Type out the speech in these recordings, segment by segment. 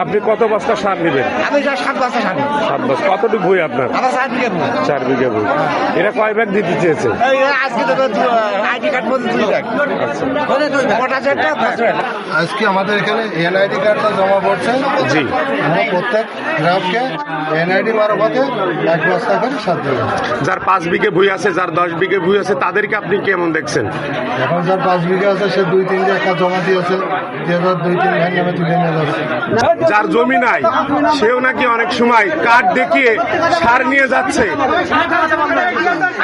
আপনি কত বস্তা সার নেবেন? আমি 7 বস্তা সার। 7 বস্তা। কতটুকু ভুই আপনার? আমার 4 বিঘা ভুই। 4 বিঘা ভুই। এরা কয় ব্যাগ দিতে চেয়েছে? আজকে তো আইডি কার্ড বলতে 2 ব্যাগ। আজকে আমাদের এখানে এনআইডি কার্ডটা জমা পড়ছে। জি, আমরা প্রত্যেক গ্রাহককে এনআইডি মারফতে 1 বস্তা করে সার দেব। যার 5 বিঘে ভুই আছে, যার 10 বিঘে ভুই আছে, তাদেরকে আপনি কেমন দেখছেন? এখন যার 5 বিঘা আছে সে 2-3 টাকা জমা দিয়েছে, 2-3 ভাই নামে তুলে নিয়ে যাচ্ছে। যার জমি নাই সেও নাকি অনেক সময় কার্ড দেখিয়ে সার নিয়ে যাচ্ছে,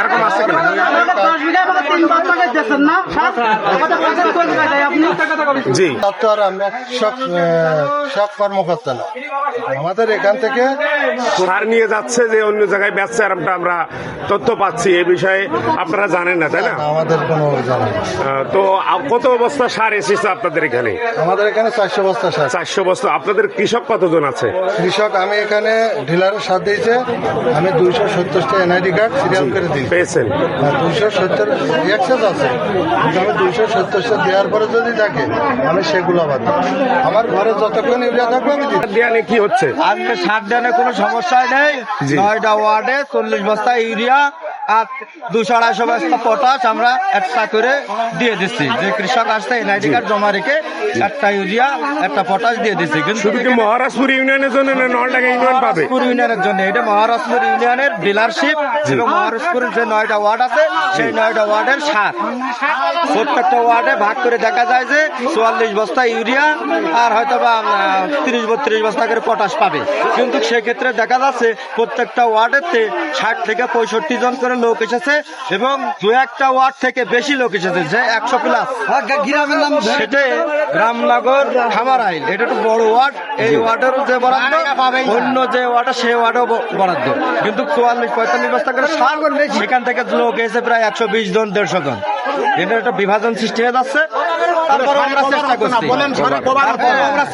এরকম আছে কিনা? জি, আর আমরা সব কর্মকর্তা না, আমাদের এখান থেকে সার নিয়ে যাচ্ছে যে অন্য জায়গায় বেচছে, আর আমরা তথ্য পাচ্ছি। এ বিষয়ে আপনারা জানেন না, তাই না? আমাদের কোনো জানা নেই। তো কত বস্তা সার এসেছে আপনাদের এখানে? আমাদের এখানে 400 বস্তা সার। 400 বস্তা। আপনাদের কৃষক কতজন আছে? কৃষক আমি এখানে ডিলারের সাথ দিয়েছে, আমি 270টা এনআইডি কার্ড সিরিয়াল করে দিই। পেয়েছেন? 270 এক্সেস আছে, কিন্তু আমি 270টা দেওয়ার পরে যদি থাকে আমি সেগুলো আবার দিই। আমার ঘরে যতক্ষণ ইউরিয়া থাকবে আমি দিই। দেয়ালে কি হচ্ছে? আজকে সার দেওয়ার কোনো সমস্যা নেই। 9টা ওয়ার্ডে 40 বস্তা ইউরিয়া আর 200-250 বস্তা পটাশ আমরা একটা করে দিয়ে দিচ্ছি। যে কৃষক আসতে এনআইডি কার্ড জমা রেখে একটা ইউরিয়া একটা পটাশ দিয়ে দিচ্ছি। কিন্তু শুধু কি মহারাজপুর ইউনিয়নের জন্য না নলডাঙ্গা ইউনিয়ন পাবে? মহারাজপুর ইউনিয়নের জন্য, এটা মহারাজপুর ইউনিয়নের ডিলারশিপ এবং মহারাজপুরের যে 9টা ওয়ার্ড আছে সেই 9টা ওয়ার্ডের সার প্রত্যেকটা ওয়ার্ডে ভাগ করে দেখা যায় যে 44 বস্তা ইউরিয়া আর হয়তো বা 30-32 বস্তা করে পটাশ পাবে। কিন্তু সেক্ষেত্রে দেখা যাচ্ছে প্রত্যেকটা ওয়ার্ডেতে 60 থেকে 65 জন করে লোক এসেছে এবং 2-1টা ওয়ার্ড থেকে বেশি লোক এসেছে, যে 100 প্লাস। গ্রামের নাম সেটা রামনগর খামারাইল, এটা একটু বড় ওয়ার্ড। এই ওয়ার্ডের যে বরাদ্দ অন্য যে ওয়ার্ড সেই ওয়ার্ডও বরাদ্দ, কিন্তু 44-45 বস্তা করে সার সেখান থেকে লোক এসে প্রায় 120 জন 150 জন। এটা একটা বিভাজন সৃষ্টি হয়ে যাচ্ছে। তারপর আমরা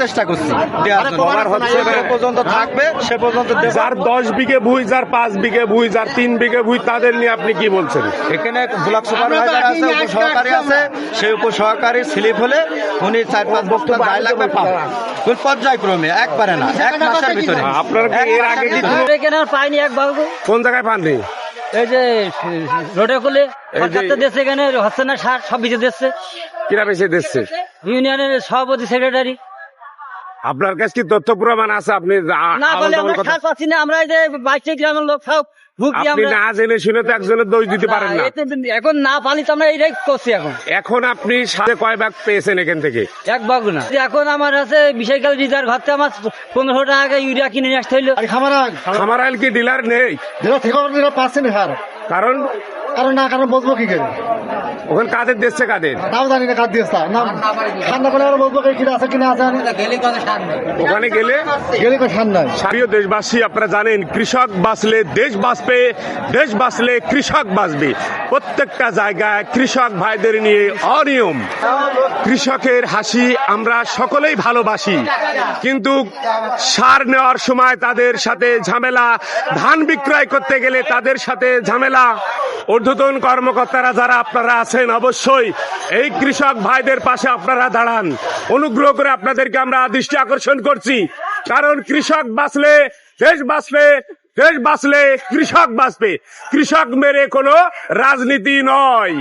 চেষ্টা করছি দেওয়ার জন্য। পর্যন্ত থাকবে সে পর্যন্ত। যার 10 বিঘে ভুই, যার 5 বিঘে ভুই, যার 3 বিঘে ভুই, তাদের নিয়ে আপনি কি বলছেন? এখানে ব্লক সুপারভাইজার আছে, উপসহকারী আছে। সেই উপসহকারী স্লিপ হলে উনি 4-5 বস্তা যাই লাগবে পাবে পর্যায়ক্রমে, একবারে না, 1 মাসের ভিতরে। আপনারা কি এর আগে এখানে পাইনি এক বাবু। কোন জায়গায় পাননি? এই যে রোডে খুলে দিচ্ছে, এখানে হচ্ছে না সার, সব বেঁচে দিচ্ছে। কিরা বেশি দিচ্ছে? ইউনিয়নের সভাপতি সেক্রেটারি। আপনার কাছে কি তথ্য প্রমাণ আছে? আপনি না বলে আমরা সার পাচ্ছি না। আমরা এই যে 22 গ্রামের লোক সব আপনি না জেনে শুনে তো একজনের দোষ দিতে পারেন না। এখন না পালি তো আমরা এইটাই করছি। এখন আপনি সাথে কয় ভাগ পেয়েছেন এখান থেকে? 1 ভাগ না। এখন আমার আছে বিশাল রিজার ঘরতে আমার 1500 টাকা ইউরিয়া কিনে নিয়ে আসতে হইলো। খামারাইল কি ডিলার নেই? পাচ্ছেন কারণ কারণ বলবো কি করে ওখানে কাদের দিচ্ছে, কাদের তাও জানি না, কাজ দিয়েছে না ঠান্ডা করে বলবো কিনা আছে কিনা আছে। ওখানে গেলে ঠান্ডা। প্রিয় দেশবাসী, আপনারা জানেন কৃষক বাঁচলে দেশ বাঁচবে, দেশ বাঁচলে কৃষক বাঁচবে। প্রত্যেকটা জায়গায় কৃষক ভাইদের নিয়ে অনিয়ম। কৃষকের হাসি আমরা সকলেই ভালোবাসি, কিন্তু সার নেওয়ার সময় তাদের সাথে ঝামেলা, ধান বিক্রয় করতে গেলে তাদের সাথে ঝামেলা। ঊর্ধ্বতন কর্মকর্তারা যারা আপনারা আছেন, অবশ্যই এই কৃষক ভাইদের পাশে আপনারা দাঁড়ান। অনুগ্রহ করে আপনাদেরকে আমরা দৃষ্টি আকর্ষণ করছি, কারণ কৃষক বাঁচলে দেশ বাঁচবে, দেশ বাঁচলে কৃষক বাঁচবে। কৃষক মেরে কোনো রাজনীতি নয়।